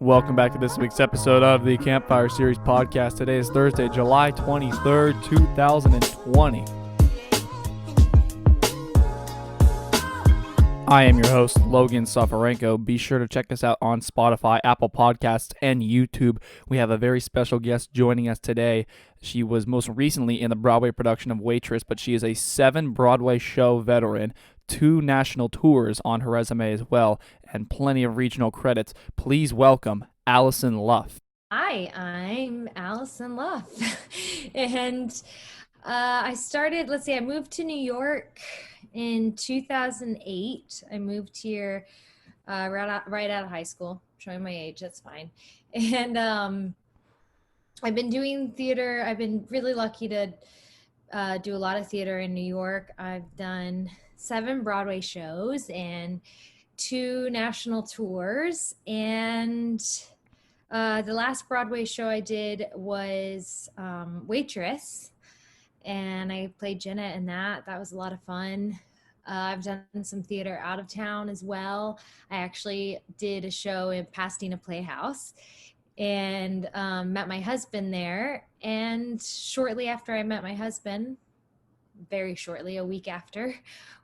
Welcome back to this week's episode of the Campfire Series podcast. Today is Thursday, July 23rd, 2020. I am your host, Logan Soforenko. Be sure to check us out on Spotify, Apple Podcasts, and YouTube. We have a very special guest joining us today. She was most recently in the Broadway production of Waitress, but she is a 7 Broadway show veteran, 2 national tours on her resume as well, and plenty of regional credits. Please welcome Alison Luff. Hi, I'm Alison Luff. And I moved to New York in 2008. I moved here right out of high school. I'm showing my age, that's fine. And I've been doing theater. I've been really lucky to do a lot of theater in New York. I've done 7 Broadway shows and 2 national tours. And the last Broadway show I did was Waitress, and I played Jenna in that. That was a lot of fun. I've done some theater out of town as well. I actually did a show in Pasadena Playhouse and met my husband there. And shortly after I met my husband, very shortly, a week after,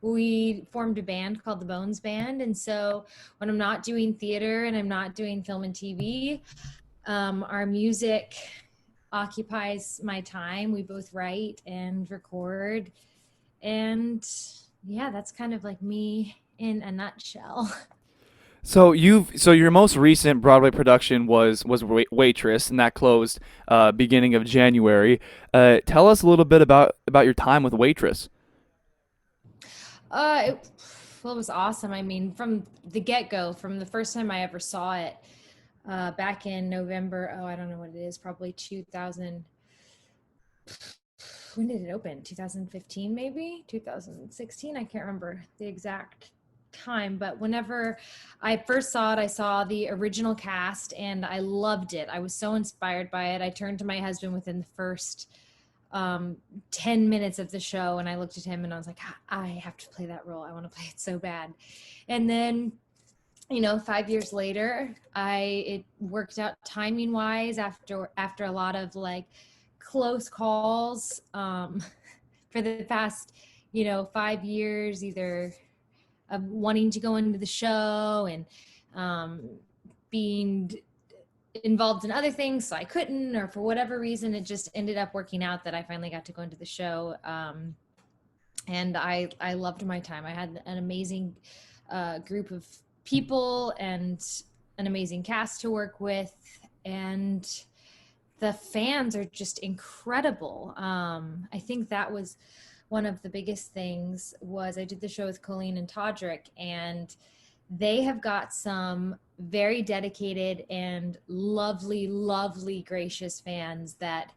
we formed a band called the Bones Band. And so when I'm not doing theater and I'm not doing film and TV, our music occupies my time. We both write and record. And yeah, that's kind of like me in a nutshell. So your most recent Broadway production was Waitress, and that closed beginning of January. Tell us a little bit about your time with Waitress. It was awesome. I mean, from the get-go, from the first time I ever saw it, back in November, I don't know what it is, probably 2000. When did it open? 2015, maybe 2016. I can't remember the exact time, but whenever I first saw it, I saw the original cast and I loved it. I was so inspired by it. I turned to my husband within the first 10 minutes of the show, and I looked at him and I was like, I have to play that role. I want to play it so bad. And then 5 years later, it worked out timing wise after a lot of like close calls for the past 5 years, either of wanting to go into the show and being involved in other things, so I couldn't, or for whatever reason, it just ended up working out that I finally got to go into the show. And I loved my time. I had an amazing group of people and an amazing cast to work with, and the fans are just incredible. I think that was one of the biggest things. Was I did the show with Colleen and Todrick, and they have got some very dedicated and lovely, gracious fans that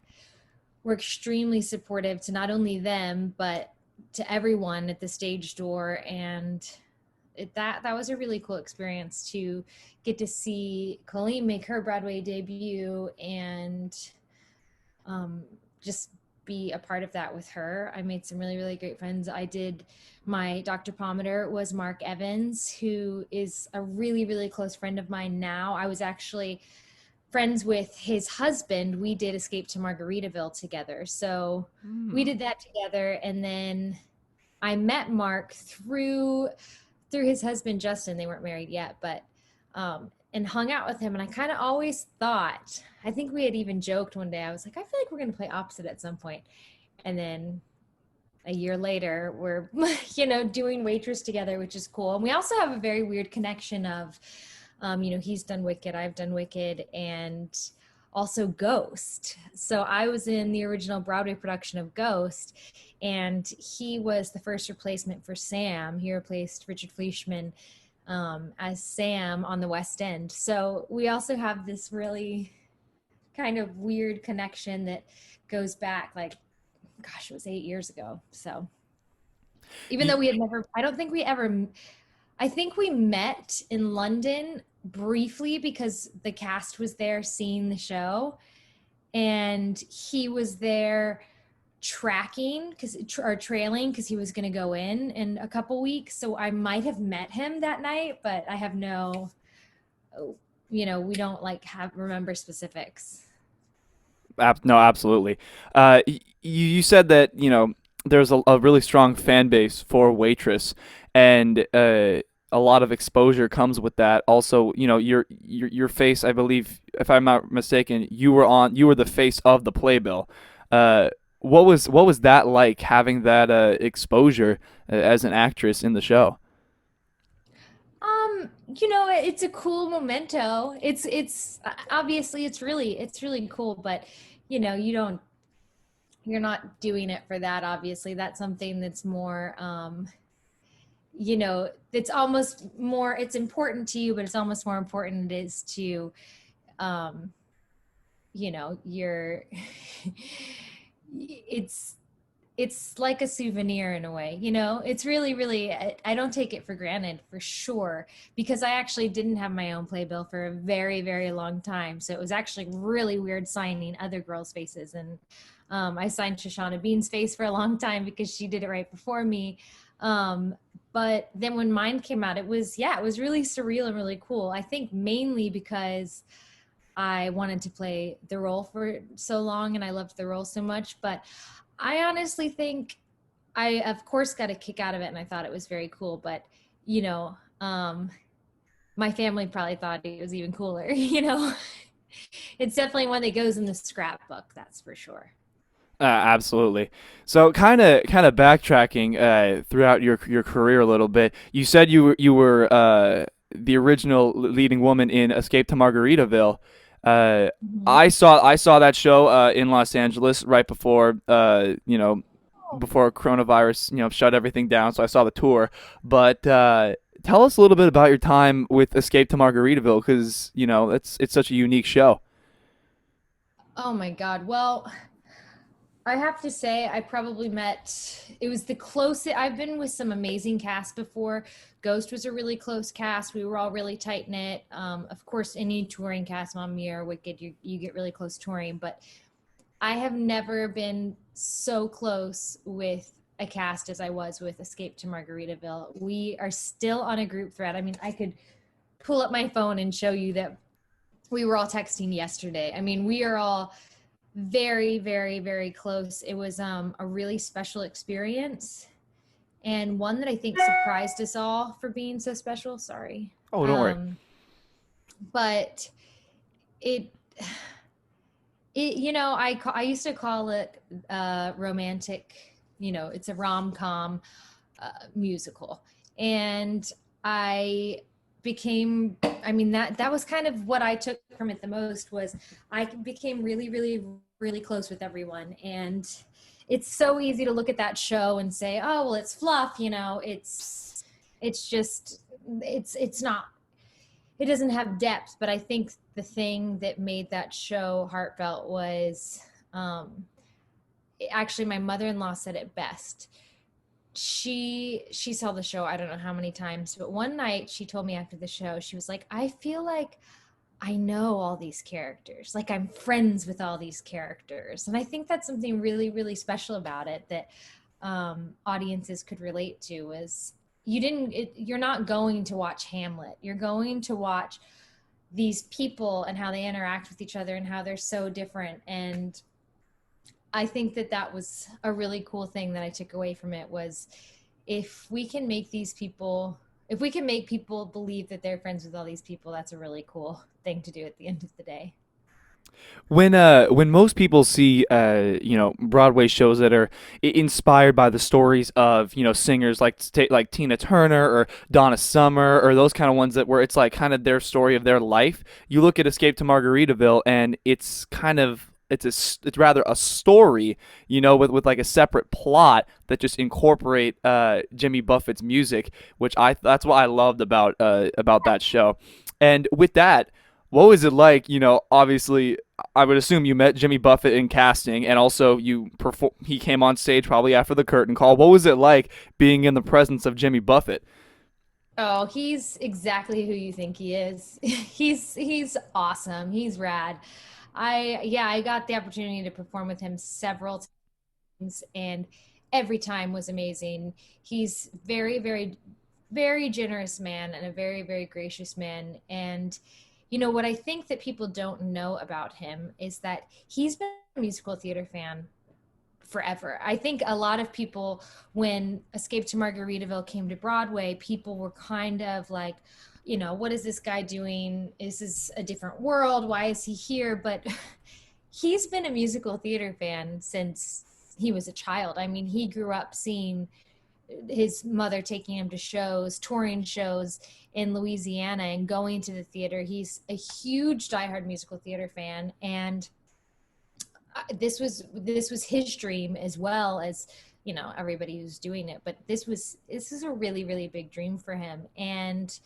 were extremely supportive to not only them, but to everyone at the stage door. And that was a really cool experience to get to see Colleen make her Broadway debut and just be a part of that with her. I made some really great friends. I did my Dr. Pomander was Mark Evans, who is a really close friend of mine now. I was actually friends with his husband. We did Escape to Margaritaville together. So we did that together. And then I met Mark through his husband, Justin. They weren't married yet, but and hung out with him. And I kind of always thought, I think we had even joked one day, I was like, I feel like we're going to play opposite at some point. And then a year later, we're, doing Waitress together, which is cool. And we also have a very weird connection of, he's done Wicked, I've done Wicked, and also Ghost. So I was in the original Broadway production of Ghost, and he was the first replacement for Sam. He replaced Richard Fleischman as Sam on the West End. So we also have this really kind of weird connection that goes back it was 8 years ago. So even though we had never, I think we met in London briefly because the cast was there seeing the show, and he was there trailing because he was going to go in a couple weeks. So I might have met him that night, but I have no we don't like have remember specifics. No, absolutely. You said that there's a really strong fan base for Waitress, and a lot of exposure comes with that. Also, your face. I believe, if I'm not mistaken, you were the face of the playbill. Uh, what was that like, having that exposure as an actress in the show? It's a cool memento. It's obviously it's really cool, but you don't you're not doing it for that. Obviously, that's something that's more it's almost more, it's important to you, but it's almost more important it is to um your it's it's like a souvenir in a way. It's really, I don't take it for granted, for sure, because I actually didn't have my own playbill for a very, very long time. So it was actually really weird signing other girls' faces. And I signed Shoshana Bean's face for a long time because she did it right before me. um, but then when mine came out, it was really surreal and really cool. I think mainly because I wanted to play the role for so long and I loved the role so much. But I honestly think I, of course, got a kick out of it and I thought it was very cool. But, you know, um, my family probably thought it was even cooler. It's definitely one that goes in the scrapbook, that's for sure. Absolutely. So, kind of backtracking throughout your career a little bit. You said you were the original leading woman in Escape to Margaritaville. Uh, Mhm. I saw that show in Los Angeles right before before coronavirus shut everything down. So I saw the tour. But tell us a little bit about your time with Escape to Margaritaville, because it's such a unique show. Oh my God. Well, I have to say, I probably it was the closest. I've been with some amazing cast before. Ghost was a really close cast. We were all really tight knit. Of course, any touring cast, Mamma Mia or Wicked, you get really close touring. But I have never been so close with a cast as I was with Escape to Margaritaville. We are still on a group thread. I mean, I could pull up my phone and show you that we were all texting yesterday. I mean, we are all very, very, very close. It was a really special experience and one that I think surprised us all for being so special. Sorry. Oh, don't worry. Um, but it, I used to call it romantic. It's a rom com musical, and I became. I mean that was kind of what I took from it the most was I became really, really, really close with everyone, and it's so easy to look at that show and say, oh well, it's fluff. It's just it's not, it doesn't have depth. But I think the thing that made that show heartfelt was um, actually my mother-in-law said it best. She saw the show I don't know how many times, but one night she told me after the show, she was like, I feel like I know all these characters, like I'm friends with all these characters. And I think that's something really, really special about it that audiences could relate to is you're not going to watch Hamlet. You're going to watch these people and how they interact with each other and how they're so different. And I think that that was a really cool thing that I took away from it was if we can make these people if we can make people believe that they're friends with all these people, that's a really cool thing to do at the end of the day. When most people see Broadway shows that are inspired by the stories of singers like Tina Turner or Donna Summer, or those kind of ones that where it's like kind of their story of their life, you look at Escape to Margaritaville and it's rather a story, with like a separate plot that just incorporate Jimmy Buffett's music, which I that's what I loved about that show. And with that, what was it like? Obviously, I would assume you met Jimmy Buffett in casting, and also he came on stage probably after the curtain call. What was it like being in the presence of Jimmy Buffett? Oh, he's exactly who you think he is. He's awesome. He's rad. I got the opportunity to perform with him several times and every time was amazing. He's very, very, very generous man and a very, very gracious man. And what I think that people don't know about him is that he's been a musical theater fan forever. I think a lot of people, when Escape to Margaritaville came to Broadway, people were kind of like, what is this guy doing? Is this a different world? Why is he here? But he's been a musical theater fan since he was a child. I mean, he grew up seeing his mother taking him to shows, touring shows in Louisiana and going to the theater. He's a huge diehard musical theater fan, and this was his dream as well as everybody who's doing it. But this is a really really big dream for him, and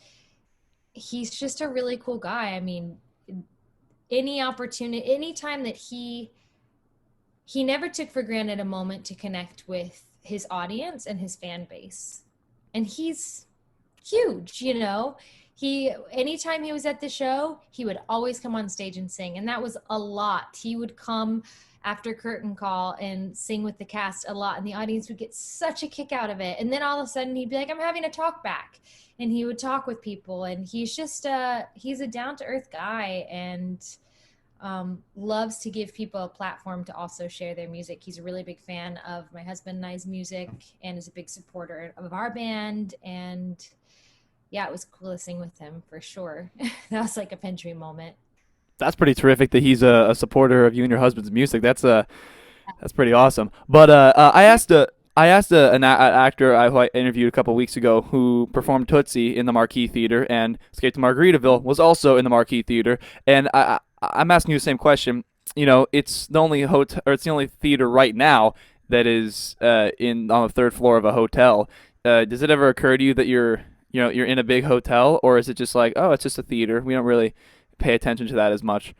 he's just a really cool guy. I mean, any opportunity, anytime that he never took for granted a moment to connect with his audience and his fan base. And he's huge, He anytime he was at the show, he would always come on stage and sing. And that was a lot. He would come after curtain call and sing with the cast a lot. And the audience would get such a kick out of it. And then all of a sudden he'd be like, I'm having a talk back. And he would talk with people. And he's just he's a down-to-earth guy, and loves to give people a platform to also share their music. He's a really big fan of my husband and I's music, and is a big supporter of our band. And yeah, it was cool to sing with him for sure. That was like a Pentry moment. That's pretty terrific that he's a supporter of you and your husband's music. That's pretty awesome. But I asked an actor who I interviewed a couple weeks ago who performed Tootsie in the Marquee Theater, and Escape to Margaritaville was also in the Marquee Theater. And I'm asking you the same question. It's the only hotel, or it's the only theater right now that is in on the third floor of a hotel. Does it ever occur to you that you're in a big hotel, or is it just like, oh, it's just a theater? We don't really pay attention to that as much.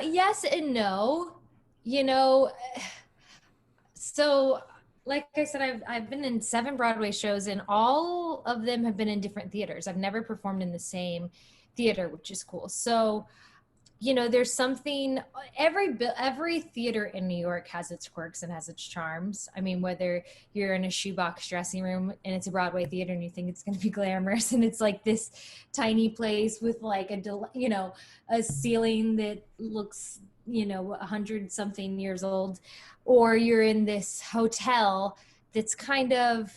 Yes and no. You know, so like I said, I've been in 7 Broadway shows, and all of them have been in different theaters. I've never performed in the same theater, which is cool. So there's something, every theater in New York has its quirks and has its charms. I mean, whether you're in a shoebox dressing room and it's a Broadway theater and you think it's going to be glamorous, and it's like this tiny place with like a ceiling that looks 100 something years old, or you're in this hotel that's kind of,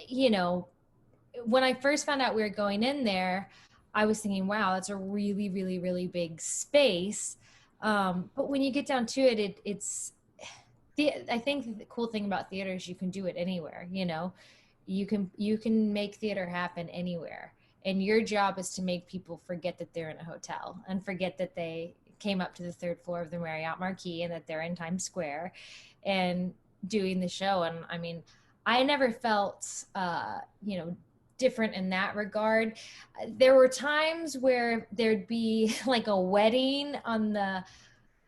you know when I first found out we were going in there, I was thinking, wow, that's a really, really, really big space. But when you get down to it, I think the cool thing about theater is you can do it anywhere. You can make theater happen anywhere. And your job is to make people forget that they're in a hotel and forget that they came up to the third floor of the Marriott Marquis and that they're in Times Square and doing the show. And I mean, I never felt, different in that regard. There were times where there'd be like a wedding on the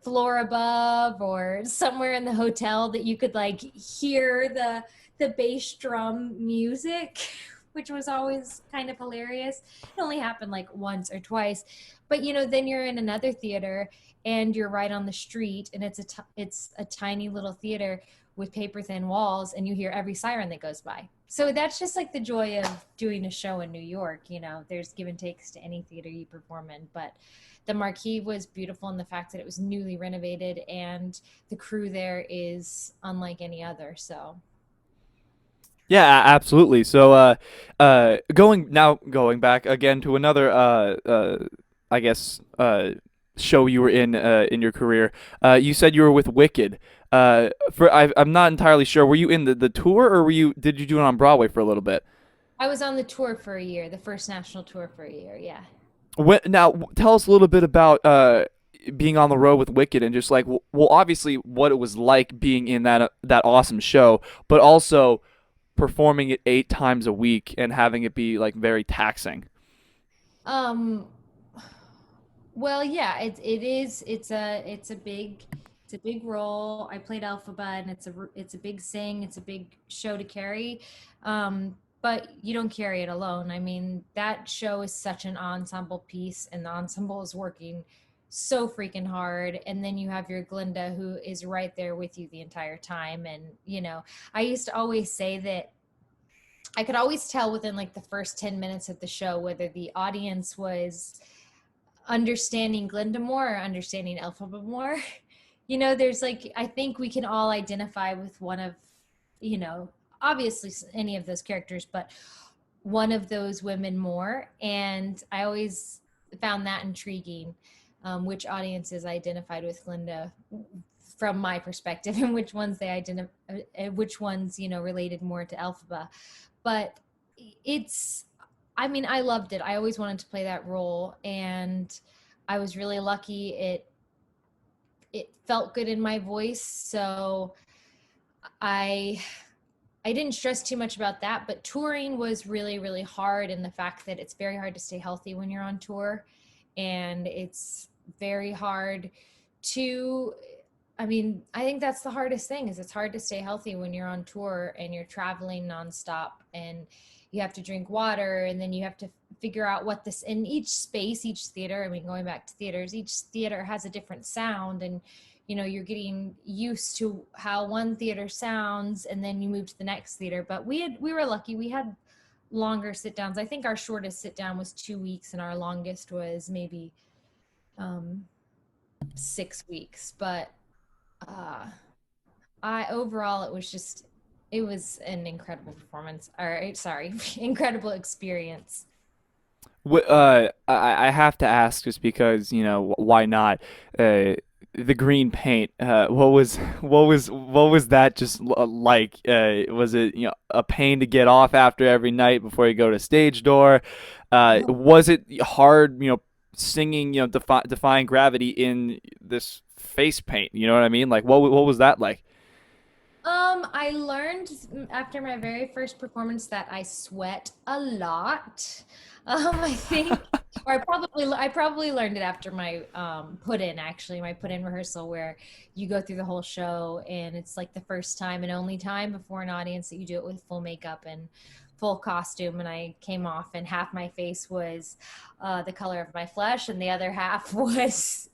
floor above or somewhere in the hotel that you could like hear the bass drum music, which was always kind of hilarious. It only happened like once or twice, but then you're in another theater and you're right on the street, and it's a tiny little theater with paper thin walls, and you hear every siren that goes by. So that's just like the joy of doing a show in New York. There's give and takes to any theater you perform in, but the Marquee was beautiful in the fact that it was newly renovated and the crew there is unlike any other. So Yeah, absolutely. So, going back again to another, I guess, show you were in your career. You said you were with Wicked. I'm not entirely sure. Were you in the tour, or did you do it on Broadway for a little bit? I was on the tour for a year, the first national tour for a year. Yeah. Now, tell us a little bit about being on the road with Wicked, and just like, well, obviously what it was like being in that awesome show, but also performing it 8 times a week and having it be like very taxing. Um, well, yeah, it is. It's a big role. I played Alphaba, and it's a big sing. It's a big show to carry. But you don't carry it alone. I mean, that show is such an ensemble piece, and the ensemble is working so freaking hard. And then you have your Glinda, who is right there with you the entire time. And I used to always say that I could always tell within like the first 10 minutes of the show whether the audience was understanding Glinda more or understanding Elphaba more. There's like, I think we can all identify with one of, you know, obviously any of those characters, but one of those women more. And I always found that intriguing, which audiences identified with Glinda from my perspective and which ones which ones, related more to Elphaba. But it's, I mean, I loved it. I always wanted to play that role, and I was really lucky. It felt good in my voice, so I I didn't stress too much about that. But touring was really, really hard, in the fact that it's very hard to stay healthy when you're on tour, and it's very hard to, I mean, I think that's the hardest thing, is it's hard to stay healthy when you're on tour and you're traveling nonstop, and you have to drink water, and then you have to figure out what this, in each space, each theater, I mean, going back to theaters, each theater has a different sound, and you're getting used to how one theater sounds, and then you move to the next theater. But we were lucky, we had longer sit downs. I think our shortest sit down was 2 weeks, and our longest was maybe 6 weeks. But uh, I overall, it was an incredible performance. All right, sorry, incredible experience. I have to ask just because, why not? The green paint. What was that just like? Was it, a pain to get off after every night before you go to stage door? Was it hard, singing, defying gravity in this face paint? You know what I mean? Like, what was that like? I learned after my very first performance that I sweat a lot. I think, or I probably learned it after my put in, actually, my put in rehearsal, where you go through the whole show, and it's like the first time and only time before an audience that you do it with full makeup and full costume. And I came off, and half my face was the color of my flesh, and the other half was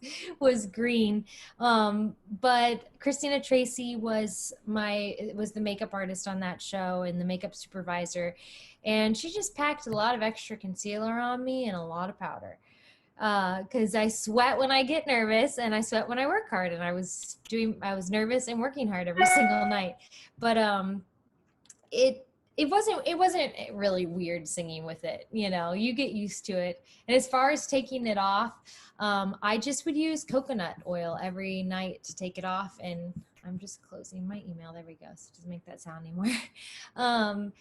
green. But Christina Tracy was the makeup artist on that show, and the makeup supervisor, and she just packed a lot of extra concealer on me and a lot of powder, because I sweat when I get nervous, and I sweat when I work hard, and I was nervous and working hard every single night. But it it wasn't really weird singing with it. You get used to it. And as far as taking it off, I just would use coconut oil every night to take it off. And I'm just closing my email. There we go. So it doesn't make that sound anymore. um,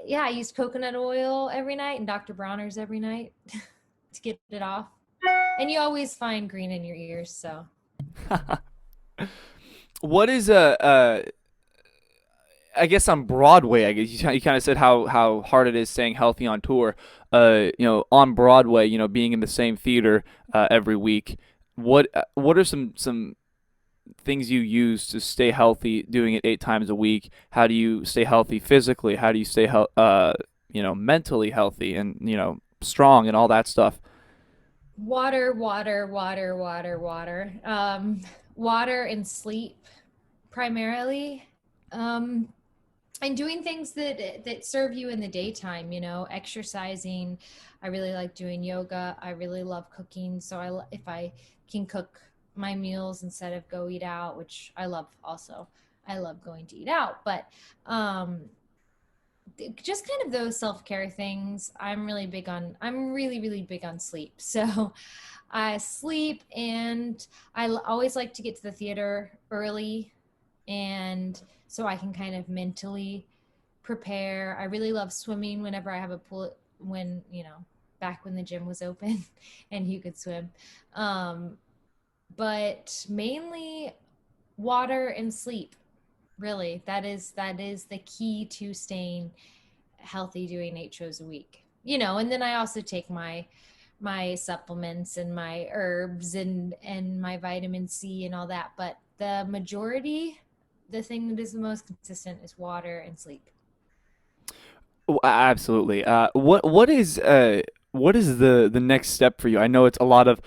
yeah, I used coconut oil every night and Dr. Bronner's every night to get it off. And you always find green in your ears, so. What is a I guess on Broadway, I guess you kind of said how hard it is staying healthy on tour. On Broadway, being in the same theater every week. What are some things you use to stay healthy doing it 8 times a week? How do you stay healthy physically? How do you stay mentally healthy and strong and all that stuff? Water, water, water, water, water. Water and sleep primarily. Um, and doing things that serve you in the daytime, exercising. I really like doing yoga. I really love cooking. So if I can cook my meals instead of go eat out, which I love also. I love going to eat out, but um just kind of those self-care things. I'm really, really big on sleep. So I sleep, and always like to get to the theater early, and so I can kind of mentally prepare. I really love swimming whenever I have a pool, back when the gym was open and you could swim. Um, but mainly water and sleep. Really, that is the key to staying healthy, doing 8 shows a week. And then I also take my supplements and my herbs and my vitamin C and all that. But the thing that is the most consistent is water and sleep. Absolutely. What is what is the next step for you? I know it's a lot of,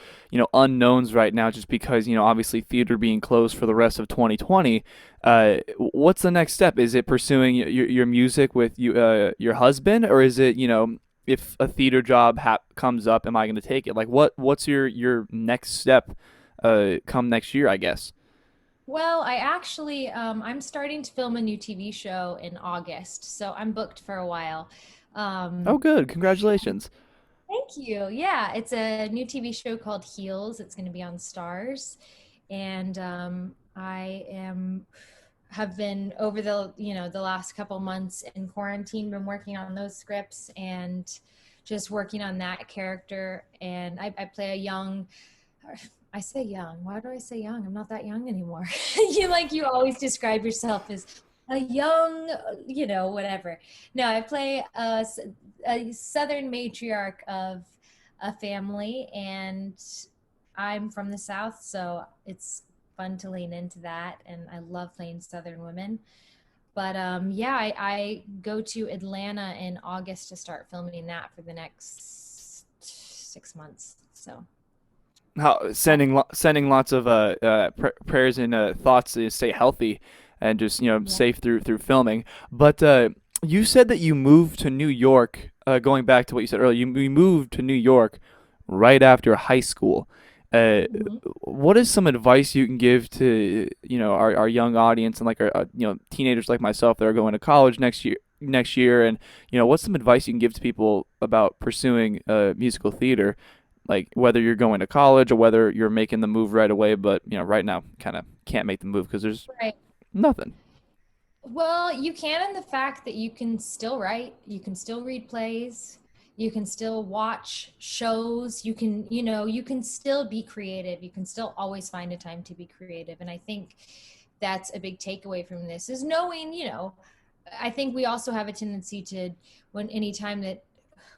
unknowns right now just because, obviously theater being closed for the rest of 2020. What's the next step? Is it pursuing your music with your husband, or is it, if a theater job comes up, am I going to take it? Like what's your next step come next year, I guess? Well, I actually, I'm starting to film a new TV show in August, so I'm booked for a while. Oh, Um, good. Congratulations. Thank you. Yeah, it's a new TV show called Heels. It's going to be on Stars, and I am have been over the last couple months in quarantine, been working on those scripts and just working on that character. And I play a young. I say young. Why do I say young? I'm not that young anymore. You always describe yourself as a young, whatever. No, I play a Southern matriarch of a family, and I'm from the South, so it's fun to lean into that. And I love playing Southern women. But yeah, I go to Atlanta in August to start filming that for the next 6 months. So How sending lots of prayers and thoughts to stay healthy and just yeah. safe through filming. But you said that you moved to New York. Going back to what you said earlier, you moved to New York right after high school. Uh, Mhm. what is some advice you can give to our young audience and like our teenagers like myself that are going to college next year, and what's some advice you can give to people about pursuing musical theater, like whether you're going to college or whether you're making the move right away, but right now kind of can't make the move because there's Right. nothing. Well, you can in the fact that you can still write, you can still read plays, you can still watch shows, you can still be creative. You can still always find a time to be creative. And I think that's a big takeaway from this is knowing, I think we also have a tendency to when anytime that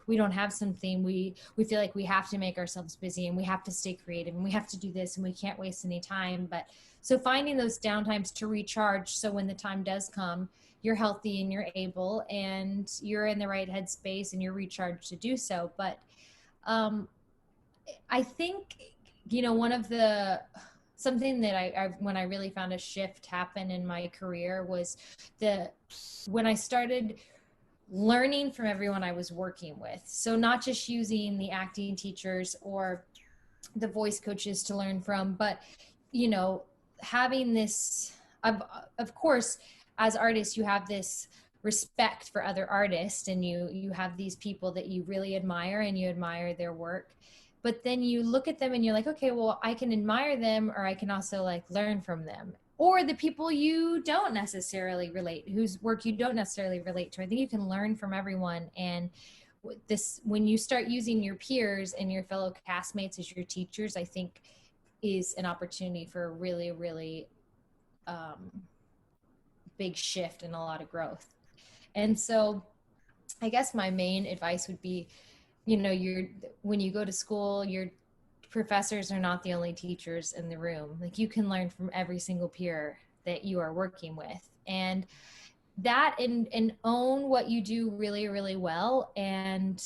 we don't have something, we feel like we have to make ourselves busy and we have to stay creative and we have to do this and we can't waste any time. But so finding those downtimes to recharge, so when the time does come, you're healthy and you're able and you're in the right headspace and you're recharged to do so. But um, I think one of the something that I when I really found a shift happen in my career was the when I started learning from everyone I was working with. So not just using the acting teachers or the voice coaches to learn from, but you know, having this of course as artists you have this respect for other artists and you have these people that you really admire and you admire their work, but then you look at them and you're like, okay, well, I can admire them or I can also like learn from them, or the people you don't necessarily relate, whose work you don't necessarily relate to. I think you can learn from everyone. And this when you start using your peers and your fellow castmates as your teachers, I think is an opportunity for a really really um, big shift and a lot of growth. And so I guess my main advice would be, you're when you go to school, your professors are not the only teachers in the room. Like you can learn from every single peer that you are working with. And that and own what you do really really well and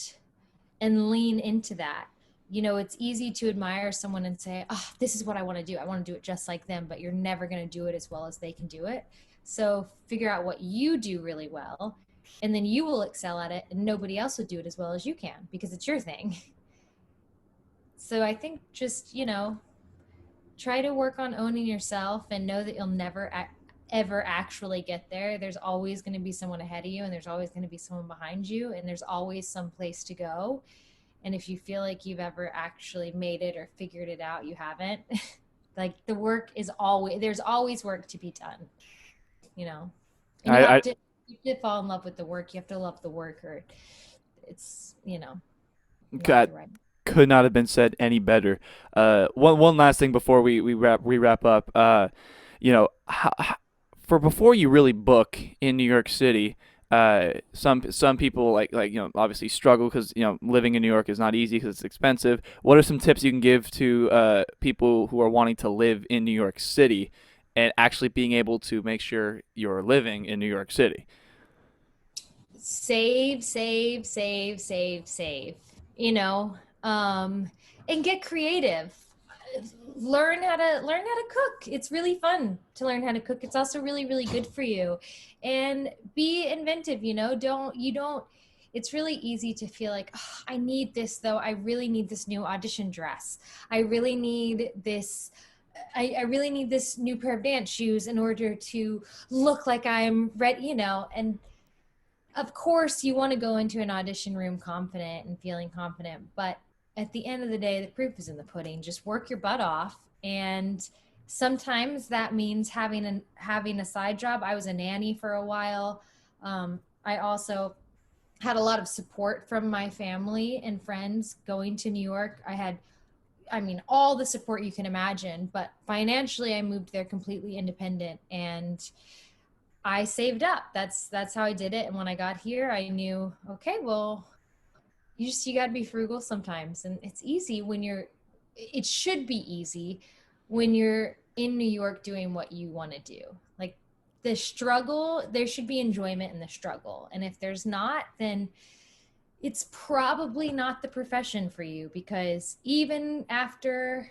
lean into that. It's easy to admire someone and say, oh, this is what I want to do, I want to do it just like them, but you're never going to do it as well as they can do it. So figure out what you do really well, and then you will excel at it and nobody else will do it as well as you can because it's your thing. So I think just try to work on owning yourself and know that you'll never ever actually get there. There's always going to be someone ahead of you and there's always going to be someone behind you and there's always some place to go. And if you feel like you've ever actually made it or figured it out, you haven't. Like the work is always there's always work to be done, you know. And I you have to fall in love with the work. You have to love the work or it's, you have got to write. could not have been said any better. One last thing before we wrap up. For before you really book in New York City, some people like obviously struggle because living in New York is not easy because it's expensive. What are some tips you can give to people who are wanting to live in New York City and actually being able to make sure you're living in New York City? Save, save, save, save, save. you know, and get creative. Learn how to cook. It's really fun to learn how to cook. It's also really, really good for you. And be inventive, don't it's really easy to feel like, oh, I need this though. I really need this new audition dress. I really need this I really need this new pair of dance shoes in order to look like I'm ready, and of course you want to go into an audition room confident and feeling confident, but at the end of the day, the proof is in the pudding. Just work your butt off. And sometimes that means having a side job. I was a nanny for a while. I also had a lot of support from my family and friends going to New York. All the support you can imagine, but financially I moved there completely independent, and I saved up. That's how I did it. And when I got here, I knew, okay, well, you got to be frugal sometimes. And it should be easy when you're in New York doing what you want to do. Like the struggle, there should be enjoyment in the struggle. And if there's not, then it's probably not the profession for you, because even after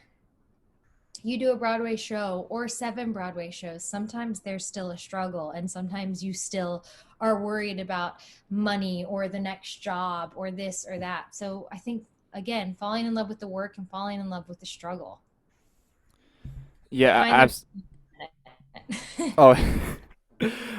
you do a Broadway show or 7 Broadway shows, sometimes there's still a struggle, and sometimes you still are worried about money or the next job or this or that. So I think, again, falling in love with the work and falling in love with the struggle. Yeah, oh,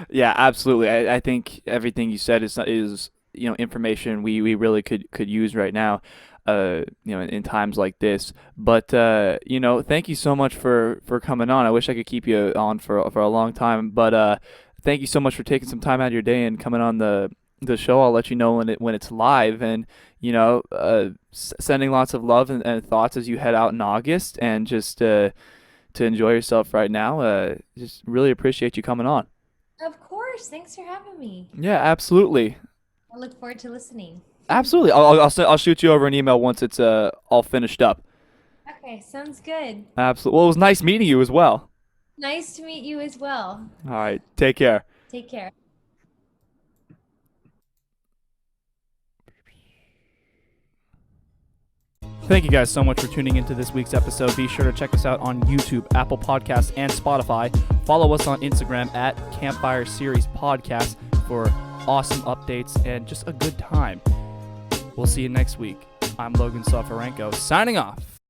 yeah, absolutely. I think everything you said is information we really could use right now, in times like this. But thank you so much for coming on. I wish I could keep you on for a long time, but thank you so much for taking some time out of your day and coming on the show. I'll let you know when it's live, and sending lots of love and thoughts as you head out in August, and just to enjoy yourself right now. Just really appreciate you coming on. Of course. Thanks for having me. Yeah, absolutely. I look forward to listening. Absolutely. I'll shoot you over an email once it's all finished up. Okay, sounds good. Absolutely. Well, it was nice meeting you as well. Nice to meet you as well. All right. Take care. Take care. Thank you guys so much for tuning into this week's episode. Be sure to check us out on YouTube, Apple Podcasts, and Spotify. Follow us on Instagram at Campfire Series Podcast for awesome updates and just a good time. We'll see you next week. I'm Logan Soforenko, signing off.